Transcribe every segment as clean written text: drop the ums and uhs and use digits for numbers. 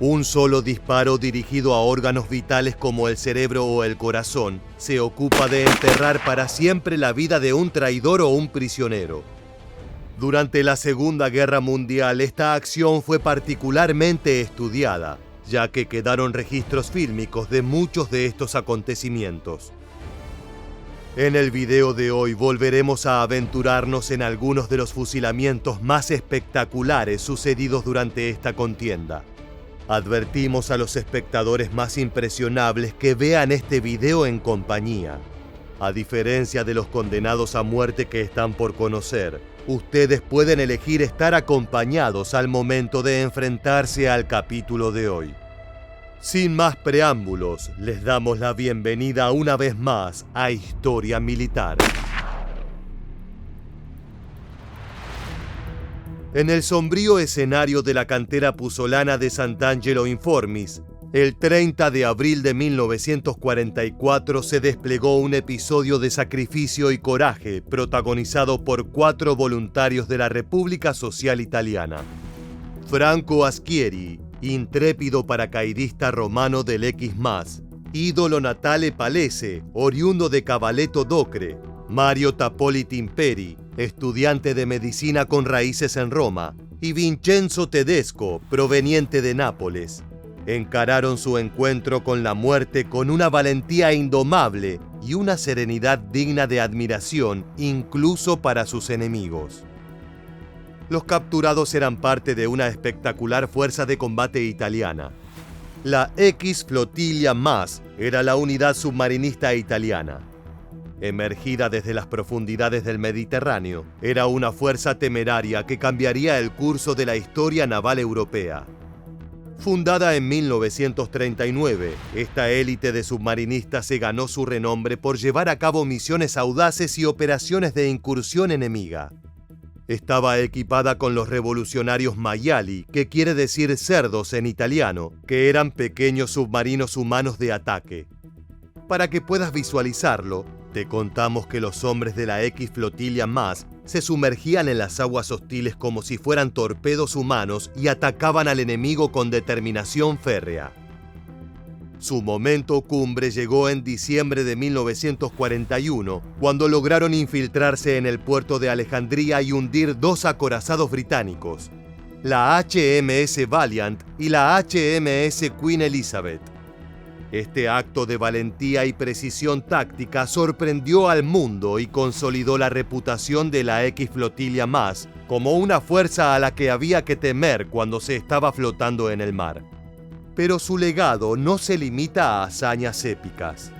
Un solo disparo dirigido a órganos vitales como el cerebro o el corazón se ocupa de enterrar para siempre la vida de un traidor o un prisionero. Durante la Segunda Guerra Mundial, esta acción fue particularmente estudiada, ya que quedaron registros fílmicos de muchos de estos acontecimientos. En el video de hoy volveremos a aventurarnos en algunos de los fusilamientos más espectaculares sucedidos durante esta contienda. Advertimos a los espectadores más impresionables que vean este video en compañía. A diferencia de los condenados a muerte que están por conocer, ustedes pueden elegir estar acompañados al momento de enfrentarse al capítulo de hoy. Sin más preámbulos, les damos la bienvenida una vez más a Historia Militar. En el sombrío escenario de la cantera puzzolana de Sant'Angelo in Formis, el 30 de abril de 1944 se desplegó un episodio de sacrificio y coraje protagonizado por 4 voluntarios de la República Social Italiana. Franco Aschieri, intrépido paracaidista romano del X+, Ídolo Natale Palese, oriundo de Cavaletto d'Ocre, Mario Tappoliti Imperi, estudiante de medicina con raíces en Roma, y Vincenzo Tedesco, proveniente de Nápoles, encararon su encuentro con la muerte con una valentía indomable y una serenidad digna de admiración incluso para sus enemigos. Los capturados eran parte de una espectacular fuerza de combate italiana. La X Flotilla Más era la unidad submarinista italiana. Emergida desde las profundidades del Mediterráneo, era una fuerza temeraria que cambiaría el curso de la historia naval europea. Fundada en 1939, esta élite de submarinistas se ganó su renombre por llevar a cabo misiones audaces y operaciones de incursión enemiga. Estaba equipada con los revolucionarios maiali, que quiere decir cerdos en italiano, que eran pequeños submarinos humanos de ataque. Para que puedas visualizarlo, te contamos que los hombres de la X Flotilla Más se sumergían en las aguas hostiles como si fueran torpedos humanos y atacaban al enemigo con determinación férrea. Su momento cumbre llegó en diciembre de 1941, cuando lograron infiltrarse en el puerto de Alejandría y hundir 2 acorazados británicos, la HMS Valiant y la HMS Queen Elizabeth. Este acto de valentía y precisión táctica sorprendió al mundo y consolidó la reputación de la X Flotilla Más como una fuerza a la que había que temer cuando se estaba flotando en el mar. Pero su legado no se limita a hazañas épicas.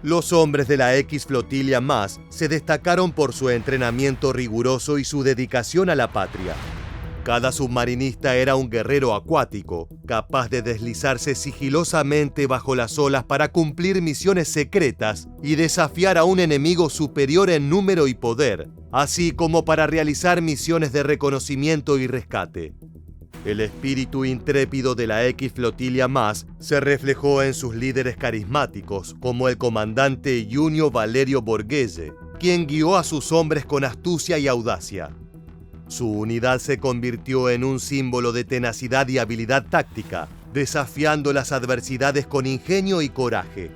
Los hombres de la X Flotilla Más se destacaron por su entrenamiento riguroso y su dedicación a la patria. Cada submarinista era un guerrero acuático, capaz de deslizarse sigilosamente bajo las olas para cumplir misiones secretas y desafiar a un enemigo superior en número y poder, así como para realizar misiones de reconocimiento y rescate. El espíritu intrépido de la X Flotilla Más se reflejó en sus líderes carismáticos, como el comandante Junio Valerio Borghese, quien guió a sus hombres con astucia y audacia. Su unidad se convirtió en un símbolo de tenacidad y habilidad táctica, desafiando las adversidades con ingenio y coraje.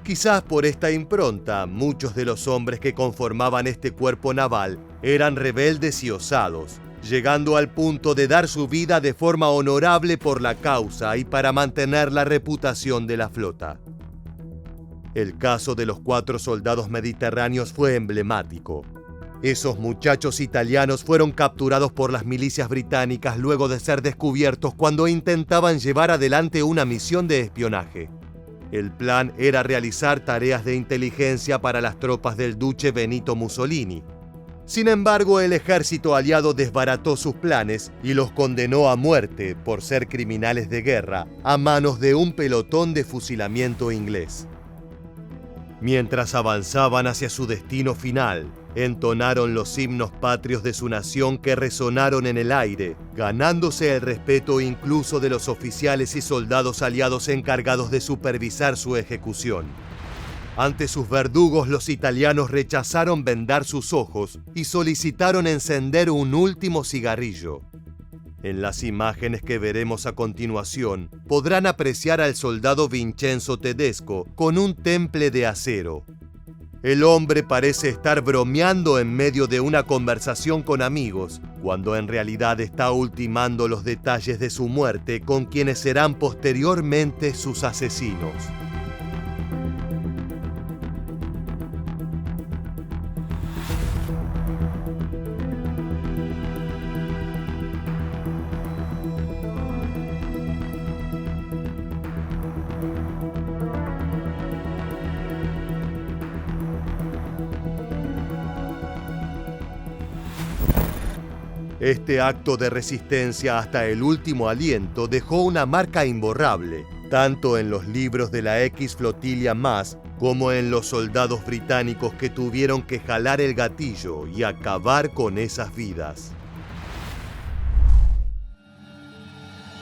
Quizás por esta impronta, muchos de los hombres que conformaban este cuerpo naval eran rebeldes y osados, llegando al punto de dar su vida de forma honorable por la causa y para mantener la reputación de la flota. El caso de los 4 soldados mediterráneos fue emblemático. Esos muchachos italianos fueron capturados por las milicias británicas luego de ser descubiertos cuando intentaban llevar adelante una misión de espionaje. El plan era realizar tareas de inteligencia para las tropas del duque Benito Mussolini. Sin embargo, el ejército aliado desbarató sus planes y los condenó a muerte por ser criminales de guerra a manos de un pelotón de fusilamiento inglés. Mientras avanzaban hacia su destino final, entonaron los himnos patrios de su nación que resonaron en el aire, ganándose el respeto incluso de los oficiales y soldados aliados encargados de supervisar su ejecución. Ante sus verdugos, los italianos rechazaron vendar sus ojos y solicitaron encender un último cigarrillo. En las imágenes que veremos a continuación, podrán apreciar al soldado Vincenzo Tedesco con un temple de acero. El hombre parece estar bromeando en medio de una conversación con amigos, cuando en realidad está ultimando los detalles de su muerte con quienes serán posteriormente sus asesinos. Este acto de resistencia hasta el último aliento dejó una marca imborrable, tanto en los libros de la X Flotilla Más como en los soldados británicos que tuvieron que jalar el gatillo y acabar con esas vidas.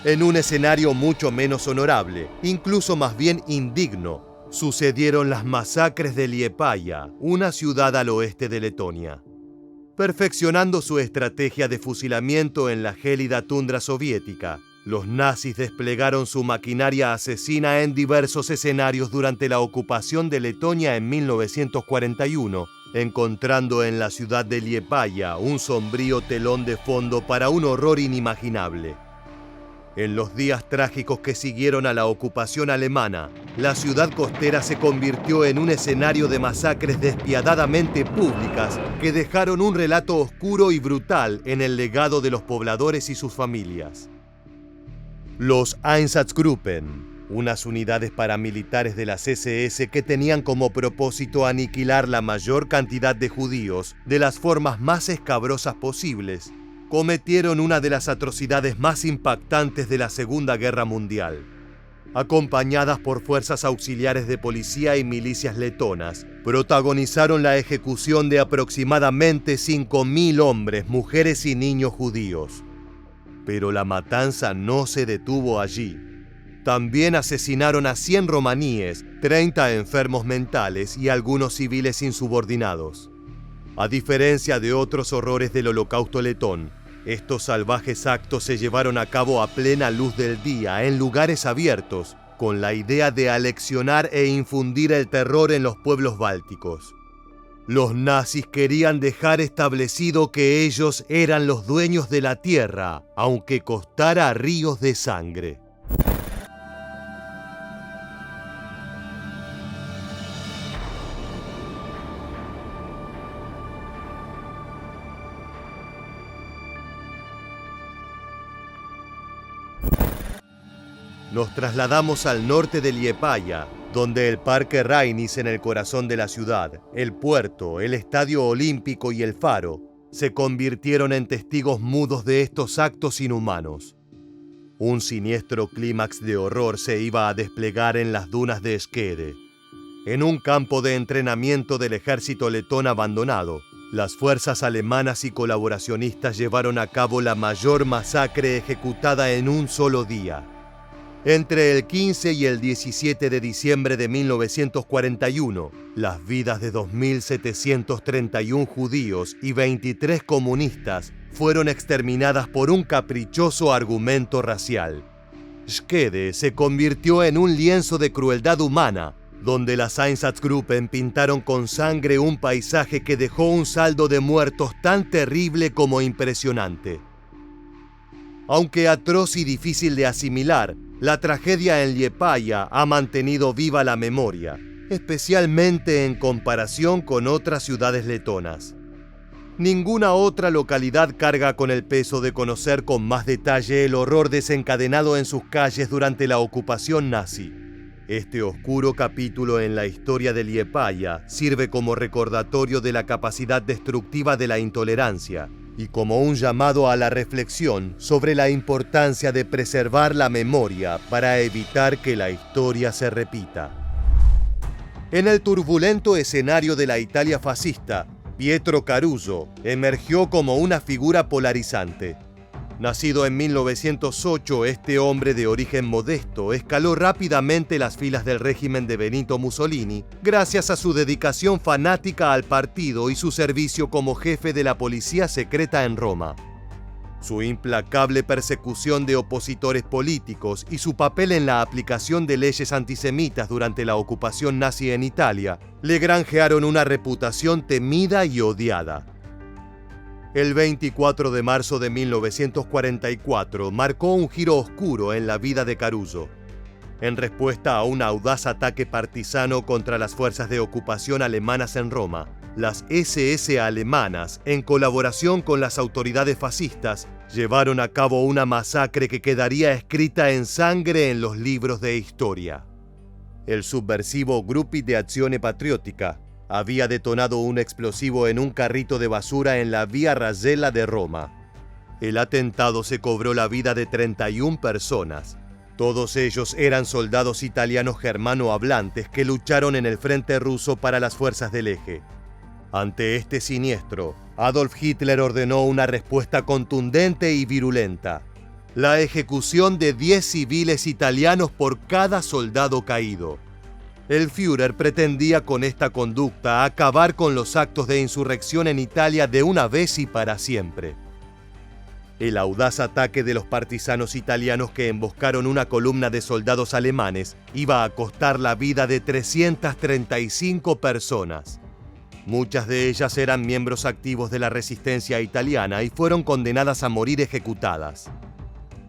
En un escenario mucho menos honorable, incluso más bien indigno, sucedieron las masacres de Liepāja, una ciudad al oeste de Letonia. Perfeccionando su estrategia de fusilamiento en la gélida tundra soviética, los nazis desplegaron su maquinaria asesina en diversos escenarios durante la ocupación de Letonia en 1941, encontrando en la ciudad de Liepāja un sombrío telón de fondo para un horror inimaginable. En los días trágicos que siguieron a la ocupación alemana, la ciudad costera se convirtió en un escenario de masacres despiadadamente públicas que dejaron un relato oscuro y brutal en el legado de los pobladores y sus familias. Los Einsatzgruppen, unas unidades paramilitares de las SS que tenían como propósito aniquilar la mayor cantidad de judíos de las formas más escabrosas posibles, cometieron una de las atrocidades más impactantes de la Segunda Guerra Mundial. Acompañadas por fuerzas auxiliares de policía y milicias letonas, protagonizaron la ejecución de aproximadamente 5.000 hombres, mujeres y niños judíos. Pero la matanza no se detuvo allí. También asesinaron a 100 romaníes, 30 enfermos mentales y algunos civiles insubordinados. A diferencia de otros horrores del Holocausto letón, estos salvajes actos se llevaron a cabo a plena luz del día, en lugares abiertos, con la idea de aleccionar e infundir el terror en los pueblos bálticos. Los nazis querían dejar establecido que ellos eran los dueños de la tierra, aunque costara ríos de sangre. Nos trasladamos al norte de Liepāja, donde el Parque Rainis en el corazón de la ciudad, el puerto, el estadio olímpico y el faro se convirtieron en testigos mudos de estos actos inhumanos. Un siniestro clímax de horror se iba a desplegar en las dunas de Skede. En un campo de entrenamiento del ejército letón abandonado, las fuerzas alemanas y colaboracionistas llevaron a cabo la mayor masacre ejecutada en un solo día. Entre el 15 y el 17 de diciembre de 1941, las vidas de 2.731 judíos y 23 comunistas fueron exterminadas por un caprichoso argumento racial. Skede se convirtió en un lienzo de crueldad humana, donde las Einsatzgruppen pintaron con sangre un paisaje que dejó un saldo de muertos tan terrible como impresionante. Aunque atroz y difícil de asimilar, la tragedia en Liepāja ha mantenido viva la memoria, especialmente en comparación con otras ciudades letonas. Ninguna otra localidad carga con el peso de conocer con más detalle el horror desencadenado en sus calles durante la ocupación nazi. Este oscuro capítulo en la historia de Liepāja sirve como recordatorio de la capacidad destructiva de la intolerancia y como un llamado a la reflexión sobre la importancia de preservar la memoria para evitar que la historia se repita. En el turbulento escenario de la Italia fascista, Pietro Caruso emergió como una figura polarizante. Nacido en 1908, este hombre de origen modesto escaló rápidamente las filas del régimen de Benito Mussolini gracias a su dedicación fanática al partido y su servicio como jefe de la policía secreta en Roma. Su implacable persecución de opositores políticos y su papel en la aplicación de leyes antisemitas durante la ocupación nazi en Italia le granjearon una reputación temida y odiada. El 24 de marzo de 1944 marcó un giro oscuro en la vida de Caruso. En respuesta a un audaz ataque partisano contra las fuerzas de ocupación alemanas en Roma, las SS alemanas, en colaboración con las autoridades fascistas, llevaron a cabo una masacre que quedaría escrita en sangre en los libros de historia. El subversivo Gruppi di Azione Patriottica había detonado un explosivo en un carrito de basura en la Vía Rasella de Roma. El atentado se cobró la vida de 31 personas. Todos ellos eran soldados italianos germanohablantes que lucharon en el frente ruso para las fuerzas del eje. Ante este siniestro, Adolf Hitler ordenó una respuesta contundente y virulenta: la ejecución de 10 civiles italianos por cada soldado caído. El Führer pretendía con esta conducta acabar con los actos de insurrección en Italia de una vez y para siempre. El audaz ataque de los partisanos italianos que emboscaron una columna de soldados alemanes iba a costar la vida de 335 personas. Muchas de ellas eran miembros activos de la resistencia italiana y fueron condenadas a morir ejecutadas.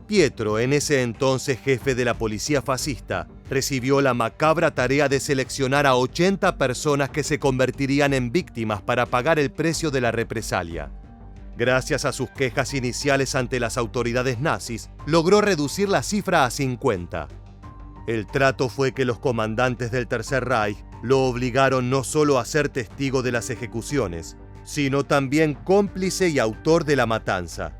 Pietro, en ese entonces jefe de la policía fascista, recibió la macabra tarea de seleccionar a 80 personas que se convertirían en víctimas para pagar el precio de la represalia. Gracias a sus quejas iniciales ante las autoridades nazis, logró reducir la cifra a 50. El trato fue que los comandantes del Tercer Reich lo obligaron no solo a ser testigo de las ejecuciones, sino también cómplice y autor de la matanza.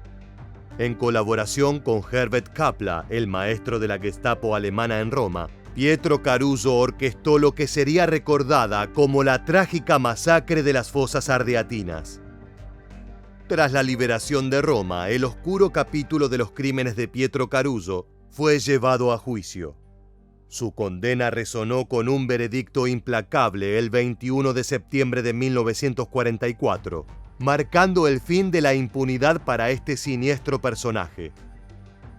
En colaboración con Herbert Kappler, el maestro de la Gestapo alemana en Roma, Pietro Caruso orquestó lo que sería recordada como la trágica masacre de las fosas ardeatinas. Tras la liberación de Roma, el oscuro capítulo de los crímenes de Pietro Caruso fue llevado a juicio. Su condena resonó con un veredicto implacable el 21 de septiembre de 1944, marcando el fin de la impunidad para este siniestro personaje.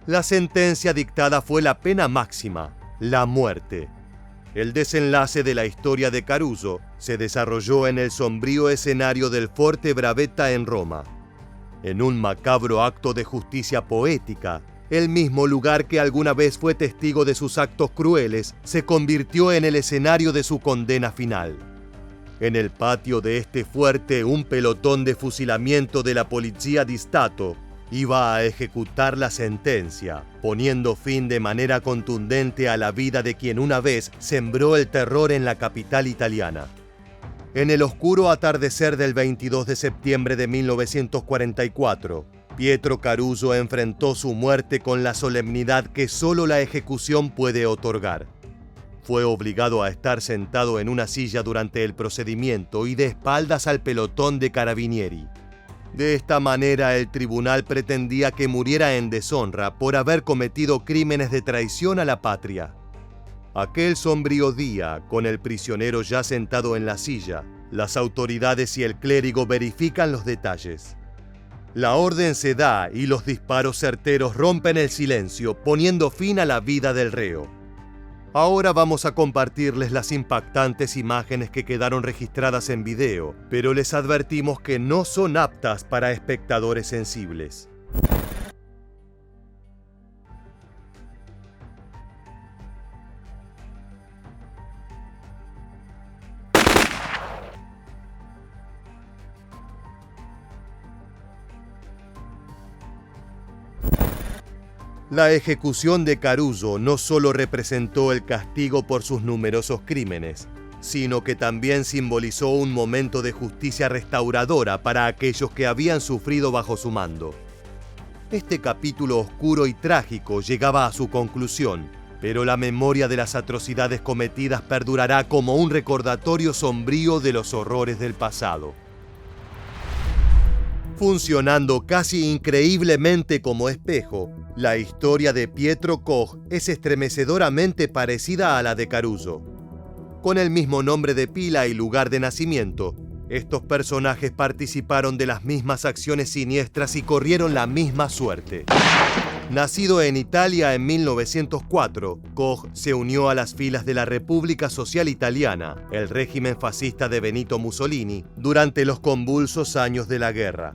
La sentencia dictada fue la pena máxima, la muerte. El desenlace de la historia de Caruso se desarrolló en el sombrío escenario del Forte Bravetta en Roma. En un macabro acto de justicia poética, el mismo lugar que alguna vez fue testigo de sus actos crueles se convirtió en el escenario de su condena final. En el patio de este fuerte, un pelotón de fusilamiento de la Polizia di Stato iba a ejecutar la sentencia, poniendo fin de manera contundente a la vida de quien una vez sembró el terror en la capital italiana. En el oscuro atardecer del 22 de septiembre de 1944, Pietro Caruso enfrentó su muerte con la solemnidad que solo la ejecución puede otorgar. Fue obligado a estar sentado en una silla durante el procedimiento y de espaldas al pelotón de carabinieri. De esta manera, el tribunal pretendía que muriera en deshonra por haber cometido crímenes de traición a la patria. Aquel sombrío día, con el prisionero ya sentado en la silla, las autoridades y el clérigo verifican los detalles. La orden se da y los disparos certeros rompen el silencio, poniendo fin a la vida del reo. Ahora vamos a compartirles las impactantes imágenes que quedaron registradas en video, pero les advertimos que no son aptas para espectadores sensibles. La ejecución de Caruso no solo representó el castigo por sus numerosos crímenes, sino que también simbolizó un momento de justicia restauradora para aquellos que habían sufrido bajo su mando. Este capítulo oscuro y trágico llegaba a su conclusión, pero la memoria de las atrocidades cometidas perdurará como un recordatorio sombrío de los horrores del pasado. Funcionando casi increíblemente como espejo, la historia de Pietro Koch es estremecedoramente parecida a la de Caruso. Con el mismo nombre de pila y lugar de nacimiento, Estos personajes participaron de las mismas acciones siniestras y corrieron la misma suerte. Nacido en Italia en 1904, Koch se unió a las filas de la República Social Italiana, el régimen fascista de Benito Mussolini, durante los convulsos años de la guerra.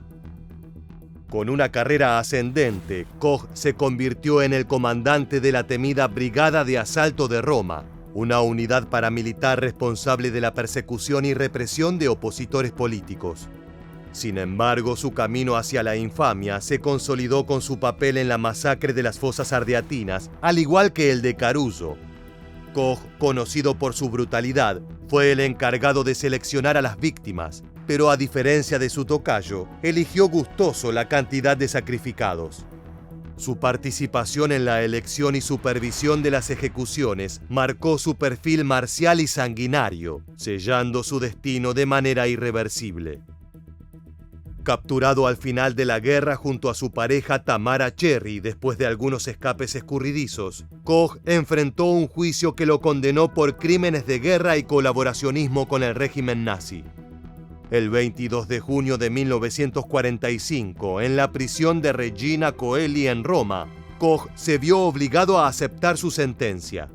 Con una carrera ascendente, Koch se convirtió en el comandante de la temida Brigada de Asalto de Roma, una unidad paramilitar responsable de la persecución y represión de opositores políticos. Sin embargo, su camino hacia la infamia se consolidó con su papel en la masacre de las fosas ardeatinas, al igual que el de Caruso. Koch, conocido por su brutalidad, fue el encargado de seleccionar a las víctimas, pero a diferencia de su tocayo, eligió gustoso la cantidad de sacrificados. Su participación en la elección y supervisión de las ejecuciones marcó su perfil marcial y sanguinario, sellando su destino de manera irreversible. Capturado al final de la guerra junto a su pareja Tamara Cherry después de algunos escapes escurridizos, Koch enfrentó un juicio que lo condenó por crímenes de guerra y colaboracionismo con el régimen nazi. El 22 de junio de 1945, en la prisión de Regina Coeli en Roma, Koch se vio obligado a aceptar su sentencia.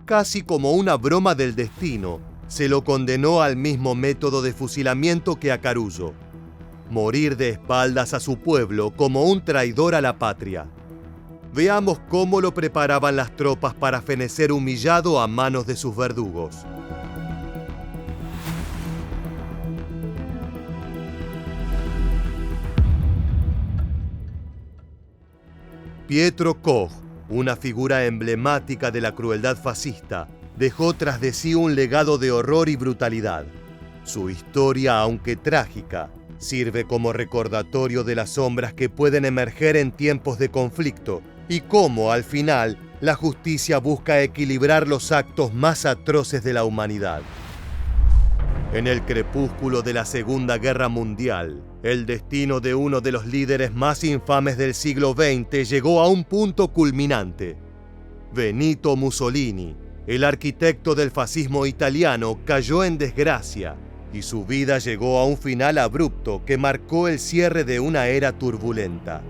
Casi como una broma del destino, se lo condenó al mismo método de fusilamiento que a Caruso: morir de espaldas a su pueblo como un traidor a la patria. Veamos cómo lo preparaban las tropas para fenecer humillado a manos de sus verdugos. Pietro Koch, una figura emblemática de la crueldad fascista, dejó tras de sí un legado de horror y brutalidad. Su historia, aunque trágica, sirve como recordatorio de las sombras que pueden emerger en tiempos de conflicto y cómo, al final, la justicia busca equilibrar los actos más atroces de la humanidad. En el crepúsculo de la Segunda Guerra Mundial, el destino de uno de los líderes más infames del siglo XX llegó a un punto culminante. Benito Mussolini, el arquitecto del fascismo italiano, cayó en desgracia y su vida llegó a un final abrupto que marcó el cierre de una era turbulenta.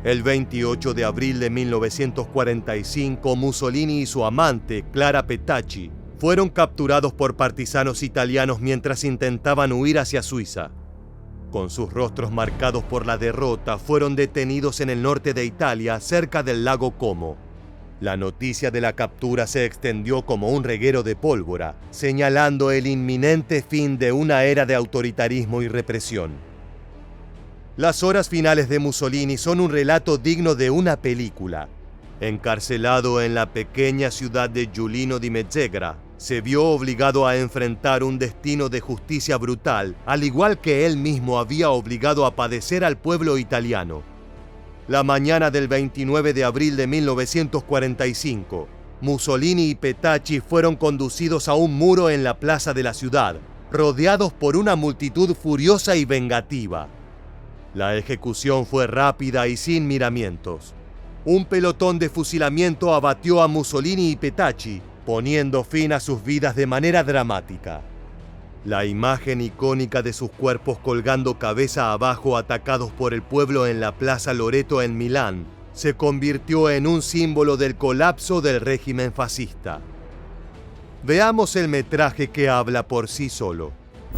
El 28 de abril de 1945, Mussolini y su amante, Clara Petacci, fueron capturados por partisanos italianos mientras intentaban huir hacia Suiza. Con sus rostros marcados por la derrota, fueron detenidos en el norte de Italia, cerca del lago Como. La noticia de la captura se extendió como un reguero de pólvora, señalando el inminente fin de una era de autoritarismo y represión. Las horas finales de Mussolini son un relato digno de una película. Encarcelado en la pequeña ciudad de Giulino di Mezzegra, se vio obligado a enfrentar un destino de justicia brutal, al igual que él mismo había obligado a padecer al pueblo italiano. La mañana del 29 de abril de 1945, Mussolini y Petacci fueron conducidos a un muro en la plaza de la ciudad, rodeados por una multitud furiosa y vengativa. La ejecución fue rápida y sin miramientos. Un pelotón de fusilamiento abatió a Mussolini y Petacci, poniendo fin a sus vidas de manera dramática. La imagen icónica de sus cuerpos colgando cabeza abajo atacados por el pueblo en la Plaza Loreto en Milán se convirtió en un símbolo del colapso del régimen fascista. Veamos el metraje que habla por sí solo.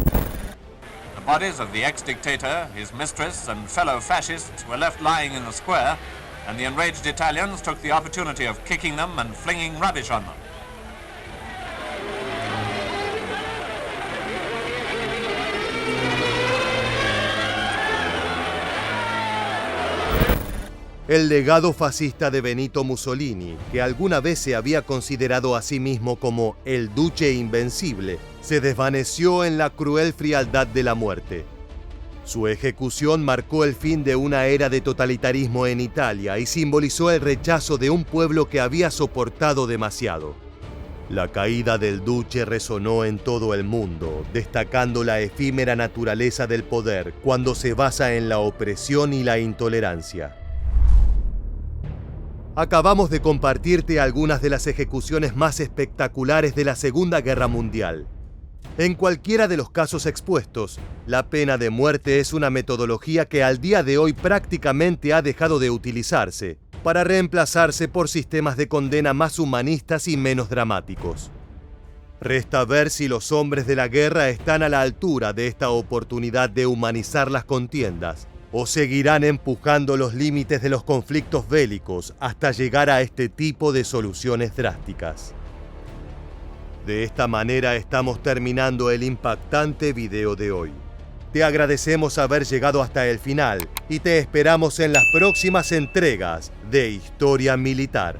The bodies of the ex-dictator, his mistress and fellow fascists were left lying in the square, and the enraged Italians took the opportunity of kicking them and flinging rubbish on them. El legado fascista de Benito Mussolini, que alguna vez se había considerado a sí mismo como el Duce Invencible, se desvaneció en la cruel frialdad de la muerte. Su ejecución marcó el fin de una era de totalitarismo en Italia y simbolizó el rechazo de un pueblo que había soportado demasiado. La caída del Duce resonó en todo el mundo, destacando la efímera naturaleza del poder cuando se basa en la opresión y la intolerancia. Acabamos de compartirte algunas de las ejecuciones más espectaculares de la Segunda Guerra Mundial. En cualquiera de los casos expuestos, la pena de muerte es una metodología que al día de hoy prácticamente ha dejado de utilizarse, para reemplazarse por sistemas de condena más humanistas y menos dramáticos. Resta ver si los hombres de la guerra están a la altura de esta oportunidad de humanizar las contiendas, o seguirán empujando los límites de los conflictos bélicos hasta llegar a este tipo de soluciones drásticas. De esta manera estamos terminando el impactante video de hoy. Te agradecemos haber llegado hasta el final y te esperamos en las próximas entregas de Historia Militar.